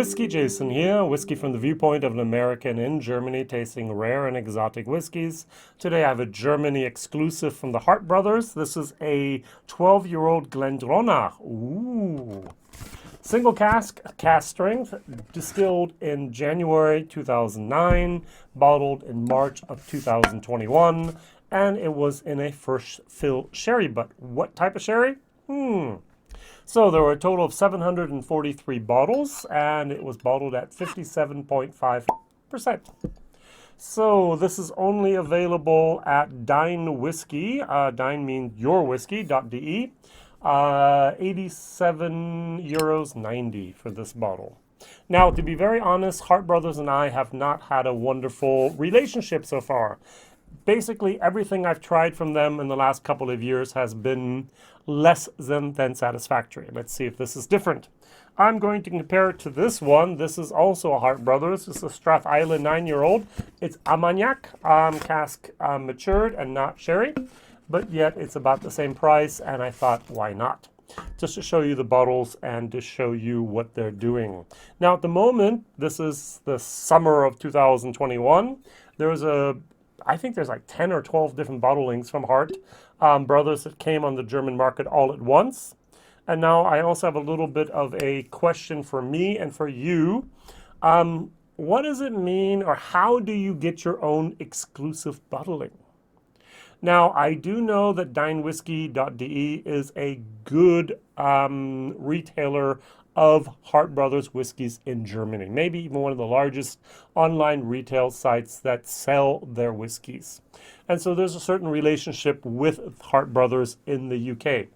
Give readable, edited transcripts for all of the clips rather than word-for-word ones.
WhiskyJason here, whiskey from the viewpoint of an American in Germany tasting rare and exotic whiskeys. Today I have a Germany exclusive from the Hart Brothers. This is a 12-year-old Glendronach. Ooh. Single cask, cask strength, distilled in January 2009, bottled in March of 2021, and it was in a first fill sherry. But what type of sherry? So there were a total of 743 bottles, and it was bottled at 57.5%. So this is only available at Dine Whiskey, Dine means your whiskey.de, €87.90 for this bottle. Now, to be very honest, Hart Brothers and I have not had a wonderful relationship so far. Basically, everything I've tried from them in the last couple of years has been less than satisfactory. Let's see if this is different. I'm going to compare it to this one. This is also a Hart Brothers. This is a Strath Island 9-year-old. It's Armagnac, cask matured and not sherry, but yet it's about the same price, and I thought, why not? Just to show you the bottles and to show you what they're doing. Now, at the moment, this is the summer of 2021. I think there's like 10 or 12 different bottlings from Hart Brothers that came on the German market all at once. And now I also have a little bit of a question for me and for you. What does it mean, or how do you get your own exclusive bottling? Now, I do know that dinewhiskey.de is a good retailer of Hart Brothers whiskeys in Germany. Maybe even one of the largest online retail sites that sell their whiskeys. And so there's a certain relationship with Hart Brothers in the UK.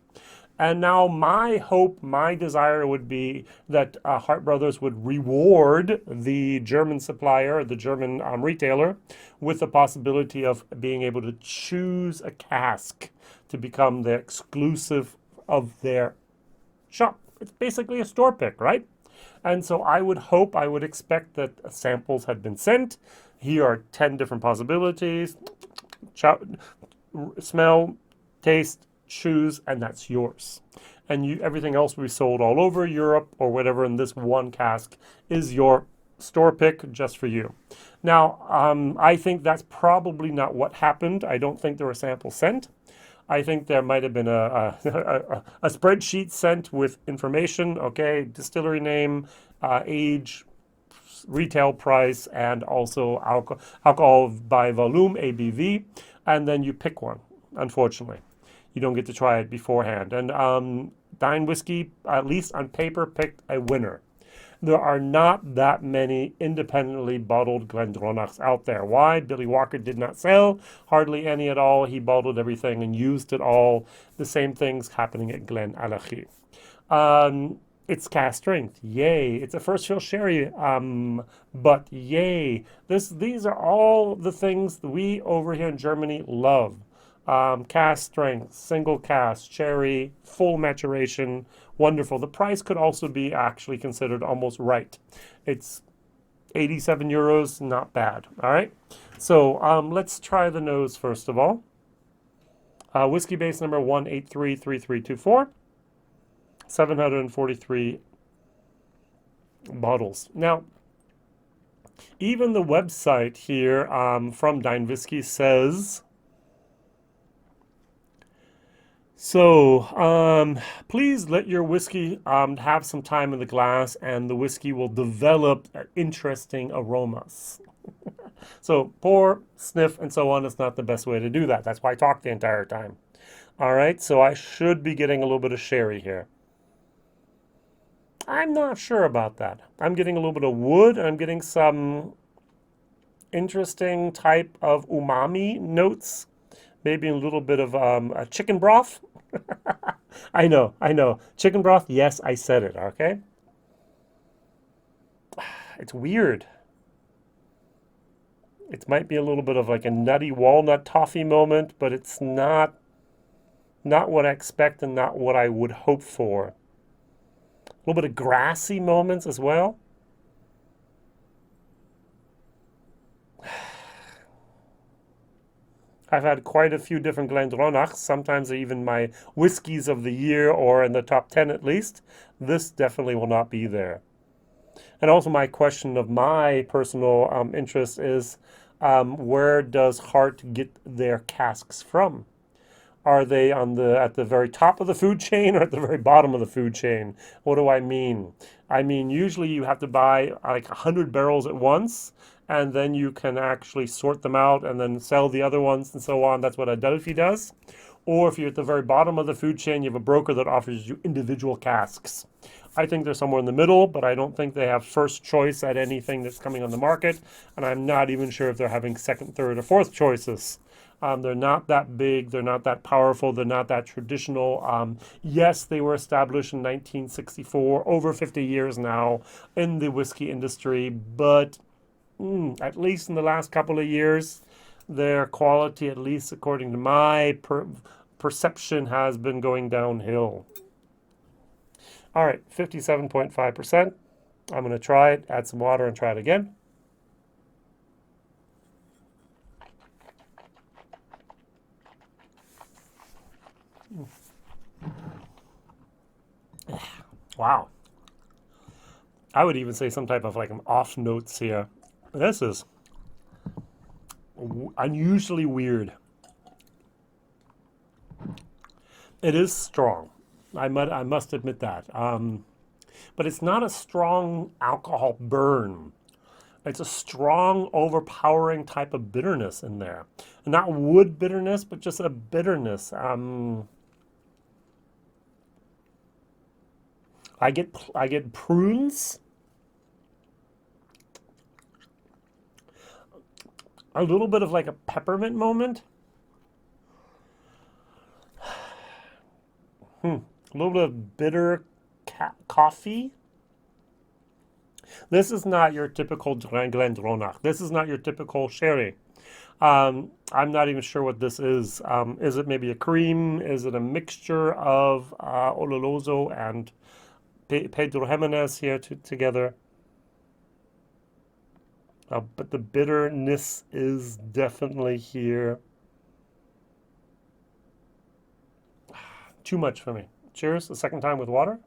And now my hope, my desire would be that Hart Brothers would reward the German supplier, the German retailer, with the possibility of being able to choose a cask to become the exclusive of their shop. It's basically a store pick, right? And so I would hope, I would expect that samples had been sent. Here are 10 different possibilities. Smell, taste, choose, and that's yours. And everything else will be sold all over Europe or whatever, and this one cask is your store pick just for you. Now, I think that's probably not what happened. I don't think there were samples sent. I think there might have been a spreadsheet sent with information, okay, distillery name, age, retail price, and also alcohol by volume, ABV, and then you pick one, unfortunately. You don't get to try it beforehand. And Dine Whiskey, at least on paper, picked a winner. There are not that many independently bottled Glendronachs out there. Why? Billy Walker did not sell hardly any at all. He bottled everything and used it all. The same things happening at Glenallachie. It's cask strength, yay. It's a first fill sherry, but yay. These are all the things that we over here in Germany love. Cask strength, single cask, sherry, full maturation, wonderful. The price could also be actually considered almost right. It's 87 euros, not bad. All right. So let's try the nose first of all. Whiskybase number 1833324, 743 bottles. Now, even the website here from Dine Whiskey says, so please let your whiskey have some time in the glass, and the whiskey will develop interesting aromas. So pour, sniff, and so on is not the best way to do that. That's why I talk the entire time. All right, so I should be getting a little bit of sherry here. I'm not sure about that. I'm getting a little bit of wood, and I'm getting some interesting type of umami notes. Maybe a little bit of a chicken broth. I know. Chicken broth, yes, I said it, okay? It's weird. It might be a little bit of like a nutty walnut toffee moment, but it's not what I expect and not what I would hope for. A little bit of grassy moments as well. I've had quite a few different Glendronachs, sometimes even my whiskeys of the year, or in the top 10 at least. This definitely will not be there. And also my question of my personal interest is, where does Hart get their casks from? Are they at the very top of the food chain or at the very bottom of the food chain? What do I mean? I mean, usually you have to buy like 100 barrels at once, and then you can actually sort them out and then sell the other ones and so on. That's what Adelphi does. Or if you're at the very bottom of the food chain, you have a broker that offers you individual casks. I think they're somewhere in the middle, but I don't think they have first choice at anything that's coming on the market. And I'm not even sure if they're having second, third, or fourth choices. They're not that big. They're not that powerful. They're not that traditional. Yes, they were established in 1964, over 50 years now in the whiskey industry. But at least in the last couple of years, their quality, at least according to my perception, has been going downhill. All right, 57.5%. I'm going to try it, add some water, and try it again. Wow. I would even say some type of like an off notes here. This is unusually weird. It is strong. I must admit that. But it's not a strong alcohol burn. It's a strong, overpowering type of bitterness in there. Not wood bitterness, but just a bitterness. I get prunes, a little bit of like a peppermint moment. A little bit of bitter coffee. This is not your typical Glendronach. This is not your typical sherry. I'm not even sure what this is. Is it maybe a cream? Is it a mixture of Oloroso and Pedro Jimenez here together? But the bitterness is definitely here. Too much for me. Cheers, the second time with water.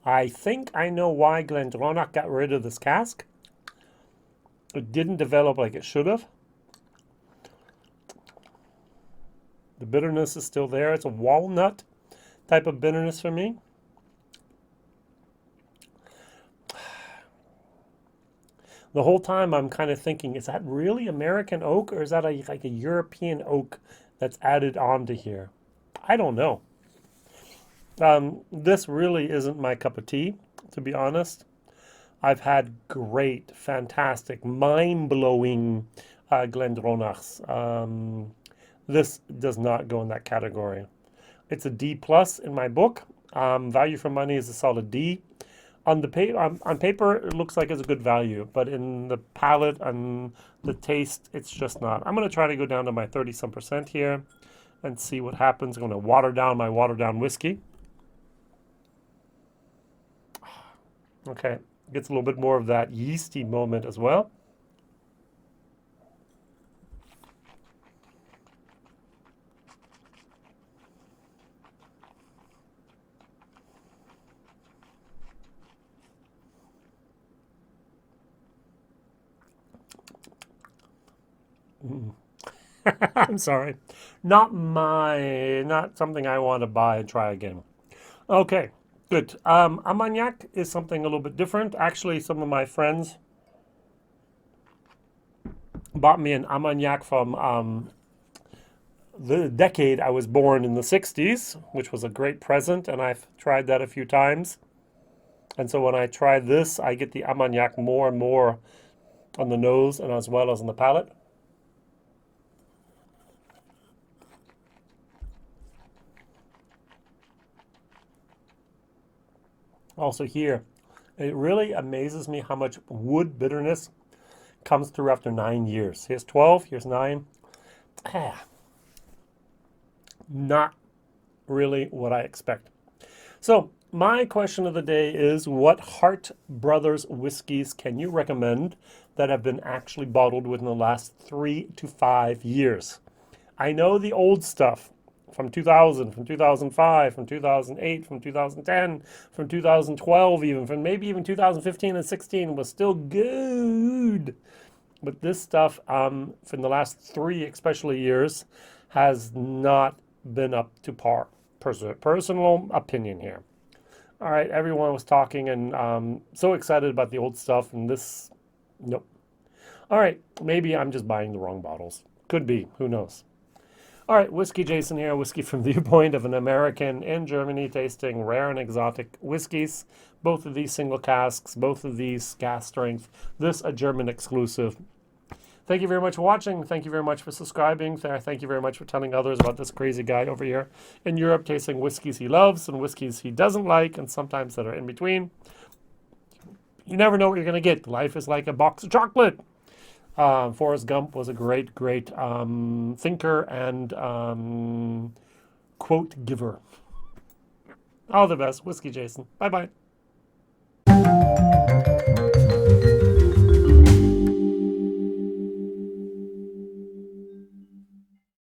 I think I know why Glendronach got rid of this cask. It didn't develop like it should have. The bitterness is still there. It's a walnut type of bitterness for me. The whole time I'm kind of thinking, is that really American oak, or is that like a European oak that's added onto here? I don't know. This really isn't my cup of tea, to be honest. I've had great, fantastic, mind-blowing Glendronachs. This does not go in that category. It's a D plus in my book. Value for money is a solid D. On paper, it looks like it's a good value, but in the palate and the taste, it's just not. I'm going to try to go down to my 30-some% here and see what happens. I'm going to water down my watered down whiskey. Okay, gets a little bit more of that yeasty moment as well. I'm sorry. Not something I want to buy and try again. Okay, good. Armagnac is something a little bit different. Actually, some of my friends bought me an Armagnac from the decade I was born in the 60s, which was a great present, and I've tried that a few times. And so when I try this, I get the Armagnac more and more on the nose and as well as on the palate. Also here, it really amazes me how much wood bitterness comes through after 9 years. Here's 12, here's 9. Not really what I expect. So My question of the day is, what Hart Brothers whiskeys can you recommend that have been actually bottled within the last 3 to 5 years? I know the old stuff from 2000, from 2005, from 2008, from 2010, from 2012 even, from maybe even 2015 and 16 was still good. But this stuff from the last 3 especially years has not been up to par. Personal opinion here. All right, everyone was talking and so excited about the old stuff, and this, nope. All right, maybe I'm just buying the wrong bottles. Could be, who knows. All right, Whiskey Jason here, whiskey from the viewpoint of an American in Germany tasting rare and exotic whiskeys. Both of these single casks, both of these cask strength. This a German exclusive. Thank you very much for watching. Thank you very much for subscribing. Thank you very much for telling others about this crazy guy over here in Europe tasting whiskeys he loves and whiskeys he doesn't like, and sometimes that are in between. You never know what you're going to get. Life is like a box of chocolate. Forrest Gump was a great thinker and quote giver. All the best. Whiskey Jason. Bye-bye.